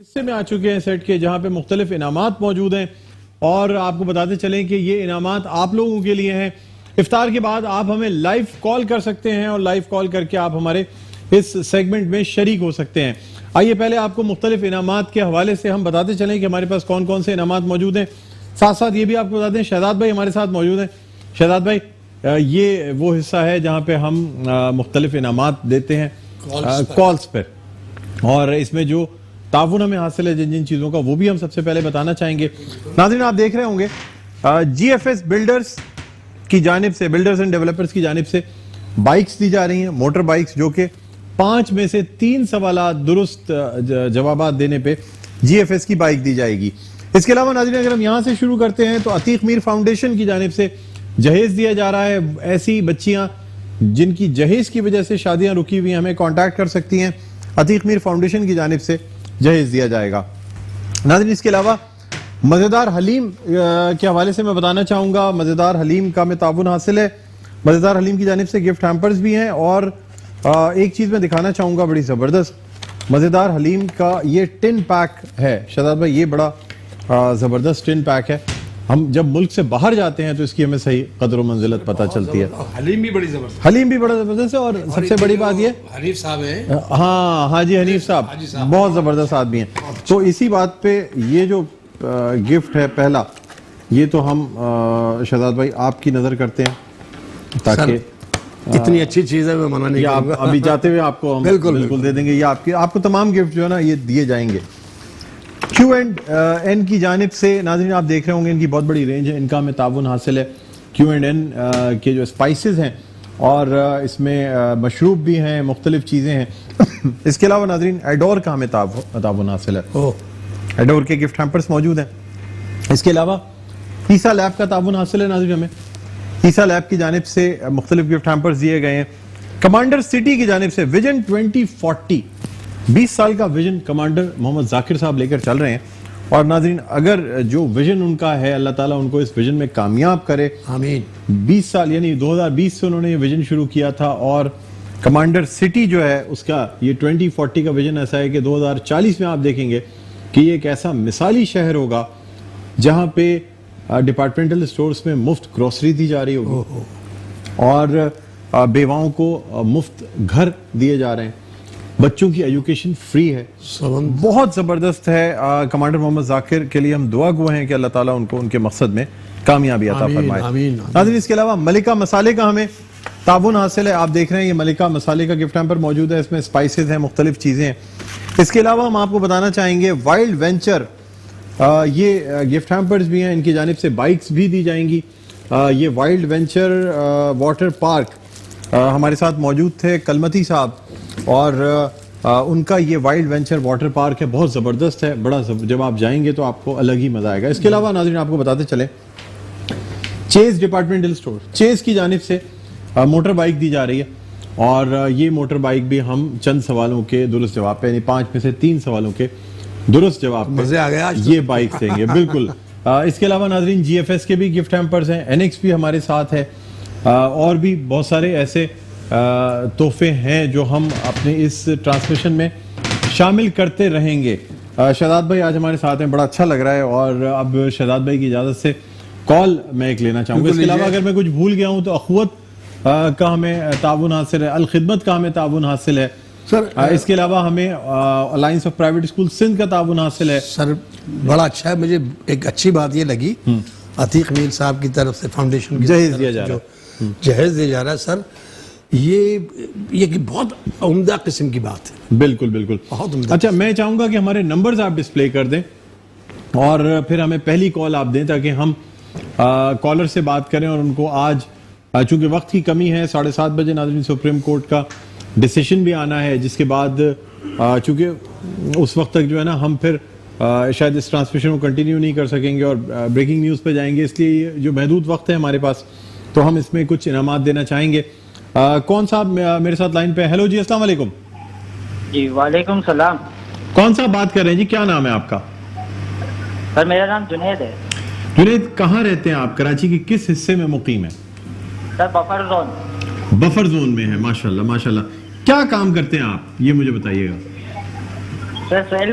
حصے میں آ چکے ہیں سیٹ کے جہاں پہ مختلف انعامات موجود ہیں اور آپ کو بتاتے چلیں کہ یہ انعامات آپ لوگوں کے لیے ہیں. افطار کے بعد آپ ہمیں لائیو کال کر سکتے ہیں اور لائیو کال کر کے آپ ہمارے اس سیگمنٹ میں شریک ہو سکتے ہیں. آئیے پہلے آپ کو مختلف انعامات کے حوالے سے ہم بتاتے چلیں کہ ہمارے پاس کون کون سے انعامات موجود ہیں. ساتھ ساتھ یہ بھی آپ کو بتا دیں شہزاد بھائی ہمارے ساتھ موجود ہیں. شہزاد بھائی یہ وہ حصہ ہے جہاں پہ ہم مختلف انعامات دیتے ہیں کالز پہ اور اس میں جو تعاون ہمیں حاصل ہے جن چیزوں کا وہ بھی ہم سب سے پہلے بتانا چاہیں گے. ناظرین آپ دیکھ رہے ہوں گے جی ایف ایس بلڈرز کی جانب سے بلڈرز اینڈ ڈیولپرز کی جانب سے بائکس دی جا رہی ہیں, موٹر بائکس, جو کہ 5 میں سے 3 سوالات درست جوابات دینے پہ جی ایف ایس کی بائک دی جائے گی. اس کے علاوہ ناظرین اگر ہم یہاں سے شروع کرتے ہیں تو عتیق میر فاؤنڈیشن کی جانب سے جہیز دیا جا رہا ہے. ایسی بچیاں جن کی جہیز کی وجہ سے شادیاں رکی ہوئی ہیں ہمیں کانٹیکٹ کر سکتی ہیں, عتیق میر فاؤنڈیشن کی جانب سے جہیز دیا جائے گا. ناظرین اس کے علاوہ مزیدار حلیم کے حوالے سے میں بتانا چاہوں گا, مزیدار حلیم کا ہمیں تعاون حاصل ہے. مزیدار حلیم کی جانب سے گفٹ ہیمپرز بھی ہیں اور ایک چیز میں دکھانا چاہوں گا بڑی زبردست مزیدار حلیم کا یہ ٹن پیک ہے. شہزاد بھائی یہ بڑا زبردست ٹن پیک ہے. ہم جب ملک سے باہر جاتے ہیں تو اس کی ہمیں صحیح قدر و منزلت پتہ چلتی ہے. حلیم بھی بڑی زبردست, حلیم بھی بڑا زبردست ہے اور سب سے بڑی بات یہ حنیف صاحب ہیں, ہاں حاجی حنیف صاحب بہت زبردست آدمی ہیں. تو اسی بات پہ یہ جو گفٹ ہے پہلا یہ تو ہم شہزاد بھائی آپ کی نظر کرتے ہیں تاکہ اتنی اچھی چیز ہے میں منع نہیں کروں گا. ابھی جاتے ہوئے آپ کو ہم بالکل دے دیں گے. یہ آپ کو تمام گفٹ جو ہے نا یہ دیے جائیں گے. کیو اینڈ این کی جانب سے ناظرین آپ دیکھ رہے ہوں گے ان کی بہت بڑی رینج ہے, ان کا ہمیں تعاون حاصل ہے. کیو اینڈ این کے جو اسپائسز ہیں اور اس میں مشروب بھی ہیں, مختلف چیزیں ہیں. اس کے علاوہ ناظرین ایڈور کا ہمیں تعاون حاصل ہے. ایڈور کے گفٹ ہیمپرز موجود ہیں. اس کے علاوہ عیسیٰ لیب کا تعاون حاصل ہے. ناظرین ہمیں عیسیٰ لیب کی جانب سے مختلف گفٹ ہیمپرز دیے گئے ہیں. کمانڈر سٹی کی جانب سے ویژن 2040 20 سال کا ویژن کمانڈر محمد ذاکر صاحب لے کر چل رہے ہیں. اور ناظرین اگر جو ویژن ان کا ہے اللہ تعالیٰ ان کو اس ویژن میں کامیاب کرے, آمین. 20 سال یعنی 2020 سے انہوں نے یہ ویژن شروع کیا تھا اور کمانڈر سٹی جو ہے اس کا یہ 2040 کا ویژن ایسا ہے کہ 2040 میں آپ دیکھیں گے کہ یہ ایک ایسا مثالی شہر ہوگا جہاں پہ ڈپارٹمنٹل سٹورز میں مفت گروسری دی جا رہی ہوگی اور بیواؤں کو مفت گھر دیے جا رہے ہیں. بچوں کی ایجوکیشن فری ہے. بہت زبردست ہے. کمانڈر محمد ذاکر کے لیے ہم دعا گو ہیں کہ اللہ تعالیٰ ان کو ان کے مقصد میں کامیابی عطا فرمائے. ناظرین اس کے علاوہ ملکہ مسالے کا ہمیں تعاون حاصل ہے. آپ دیکھ رہے ہیں یہ ملکہ مسالے کا گفٹ ہیمپر موجود ہے. اس میں اسپائسز ہیں, مختلف چیزیں ہیں. اس کے علاوہ ہم آپ کو بتانا چاہیں گے وائلڈ وینچر یہ گفٹ ہیمپرز بھی ہیں. ان کی جانب سے بائکس بھی دی جائیں گی. یہ وائلڈ وینچر واٹر پارک ہمارے ساتھ موجود تھے کلمتی صاحب اور ان کا یہ وائلڈ وینچر واٹر پارک ہے, بہت زبردست ہے. بڑا جب آپ جائیں گے تو آپ کو الگ ہی مزہ آئے گا. اس کے علاوہ ناظرین آپ کو بتاتے چلیں چیز ڈپارٹمنٹل سٹور چیز کی جانب سے موٹر بائک دی جا رہی ہے اور یہ موٹر بائک بھی ہم چند سوالوں کے درست جواب پہ یعنی 5 میں سے 3 سوالوں کے درست جواب پہ مزے آ گیا یہ بائک دیں گے بالکل. اس کے علاوہ ناظرین جی ایف ایس کے بھی گفٹ ہیمپرز ہیں, این ایکس بھی ہمارے ساتھ ہے اور بھی بہت سارے ایسے تحفے ہیں جو ہم اپنے اس ٹرانسمیشن میں شامل کرتے رہیں گے. شہزاد بھائی آج ہمارے ساتھ ہیں, بڑا اچھا لگ رہا ہے. اور اب شہزاد بھائی کی اجازت سے کال میں ایک لینا چاہوں گا. اس کے علاوہ اگر میں کچھ بھول گیا ہوں تو اخوت کا ہمیں تعاون حاصل ہے, الخدمت کا ہمیں تعاون حاصل ہے سر. اس کے علاوہ ہمیں alliance of private school Sindh کا تعاون حاصل ہے. سر بڑا اچھا ہے. مجھے ایک اچھی بات یہ لگی عتیق میر صاحب کی طرف سے فاؤنڈیشن کی جہیز دیا جا رہا ہے. جہیز دیا جا رہا ہے سر. یہ بہت عمدہ قسم کی بات ہے. بالکل بالکل بہت عمدہ. اچھا میں چاہوں گا کہ ہمارے نمبرز آپ ڈسپلے کر دیں اور پھر ہمیں پہلی کال آپ دیں تاکہ ہم کالر سے بات کریں. اور ان کو آج چونکہ وقت کی کمی ہے 7:30 بجے ناظرین سپریم کورٹ کا ڈیسیشن بھی آنا ہے, جس کے بعد چونکہ اس وقت تک جو ہے نا ہم پھر شاید اس ٹرانسمیشن کو کنٹینیو نہیں کر سکیں گے اور بریکنگ نیوز پہ جائیں گے. اس لیے جو محدود وقت ہے ہمارے پاس تو ہم اس میں کچھ انعامات دینا چاہیں گے. کون صاحب میرے ساتھ لائن پہ؟ ہیلو جی السلام علیکم. جی وعلیکم السلام. کون صاحب بات کر رہے ہیں جی, کیا نام ہے آپ کا؟ سر میرا نام جنید ہے. جنید کہاں رہتے ہیں آپ؟ کراچی کے کس حصے میں مقیم ہیں؟ سر بفر زون. بفر زون میں ہے. ماشاءاللہ ماشاءاللہ. کیا کام کرتے ہیں آپ یہ مجھے بتائیے گا. سر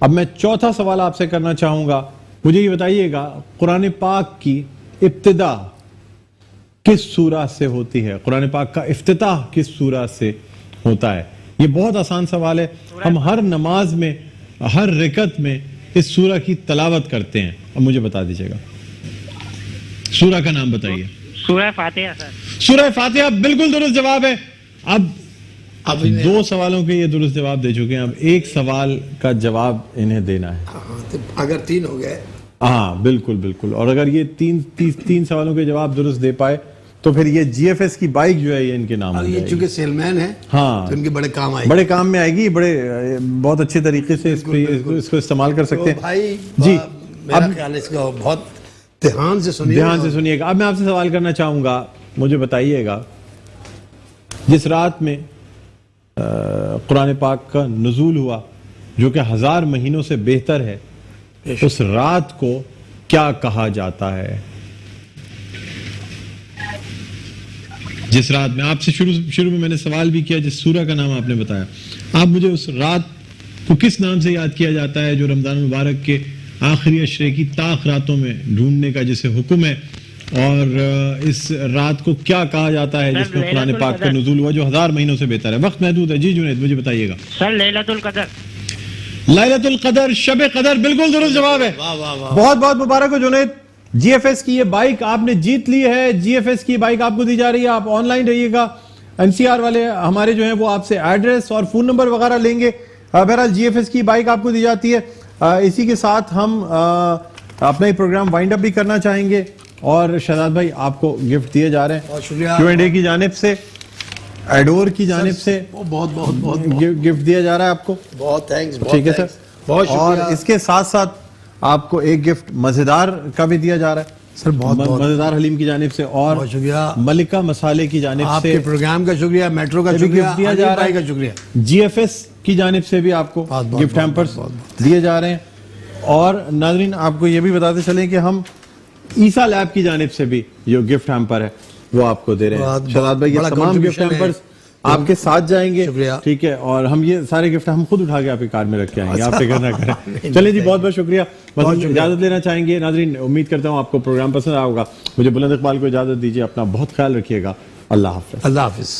اب میں چوتھا سوال آپ سے کرنا چاہوں گا, مجھے یہ بتائیے گا قرآن پاک کی ابتدا کس سورہ سے ہوتی ہے؟ قرآن پاک کا افتتاح کس سورہ سے ہوتا ہے؟ یہ بہت آسان سوال ہے, ہم ہر نماز میں ہر رکعت میں اس سورہ کی تلاوت کرتے ہیں. اب مجھے بتا دیجیے گا, سورہ کا نام بتائیے. سورہ فاتحہ سر. سورہ فاتحہ بالکل درست جواب ہے. اب دو سوالوں کے یہ درست جواب دے چکے ہیں, اب ایک سوال کا جواب انہیں دینا ہے. اگر 3 ہو گئے, ہاں بالکل بالکل, اور اگر یہ تین سوالوں کے جواب درست دے پائے تو پھر یہ جی ایف ایس کی بائک جو ہے یہ ان کے نام ہو جائے یہ گی. چونکہ سیل مین ہے ہاں تو ان کے بڑے کام آئے, بڑے کام میں آئے گی, بہت اچھے طریقے سے اس کو استعمال کر سکتے ہیں. بھائی جی میرا خیال ہے اس کو بہت دھیان سے سنیے گا. اب میں آپ سے سوال کرنا چاہوں گا, مجھے بتائیے گا جس رات میں قرآن پاک کا نزول ہوا جو کہ 1000 مہینوں سے بہتر ہے, اس رات کو کیا کہا جاتا ہے؟ جس رات میں آپ سے شروع میں نے سوال بھی کیا, جس سورہ کا نام آپ نے بتایا, آپ مجھے اس رات کو کس نام سے یاد کیا جاتا ہے جو رمضان المبارک کے آخری عشرے کی طاق راتوں میں ڈھونڈنے کا جسے حکم ہے, اور اس رات کو کیا کہا جاتا ہے جس میں قرآن پاک کا نزول ہوا جو 1000 مہینوں سے بہتر ہے؟ وقت محدود ہے. جی جنید مجھے بتائیے گا. سر لیلۃ القدر. لیلۃ القدر, شب قدر, بالکل درست جواب ہے. بہت بہت مبارک ہو جنید. جی ایف ایس کی یہ بائک آپ نے جیت لی ہے. جی ایف ایس کی بائک آپ کو دی جا رہی ہے. آپ آن لائن رہیے گا, این سی آر والے ہمارے جو ہیں وہ آپ سے ایڈریس اور فون نمبر وغیرہ لیں گے. بہرحال جی ایف ایس کی بائک آپ کو دی جاتی ہے. اسی کے ساتھ ہم اپنا یہ پروگرام وائنڈ اپ بھی کرنا چاہیں گے, اور شہزاد بھائی آپ کو گفٹ دیے جا رہے ہیں. بہت شکریہ. کیو اینڈ اے کی جانب سے, ایڈور کی جانب سے بہت گفٹ دیا جا رہا ہے آپ کو. بہت تھینکس. ٹھیک ہے سر, بہت شکریہ. اور اس کے ساتھ ساتھ آپ کو ایک گفٹ مزیدار کا بھی دیا جا رہا ہے سر. بہت مزیدار حلیم کی جانب سے, اور بہت شکریہ. ملکہ مسالے کی جانب آپ سے کے پروگرام کا شکریہ, میٹرو کا شکریہ, دیا جا رہا کا ہے. شکریہ. جی ایف ایس کی جانب سے بھی آپ کو گفٹ ہیمپرز دیے جا رہے ہیں. اور ناظرین آپ کو یہ بھی بتاتے چلیں کہ ہم عیسیٰ لیب کی جانب سے بھی جو گفٹ ہیمپر ہے وہ آپ کو دے رہے ہیں. شہزاد بھائی یہ تمام گفٹ ہیمپرز آپ کے ساتھ جائیں گے. ٹھیک ہے, اور ہم یہ سارے گفٹ ہم خود اٹھا کے آپ کی کار میں رکھ کے آئیں گے, آپ فکر نہ کریں. چلیں جی, بہت بہت شکریہ. بس اجازت لینا چاہیں گے ناظرین. امید کرتا ہوں آپ کو پروگرام پسند آئے ہوگا. مجھے بلند اقبال کو اجازت دیجیے. اپنا بہت خیال رکھیے گا. اللہ حافظ. اللہ حافظ.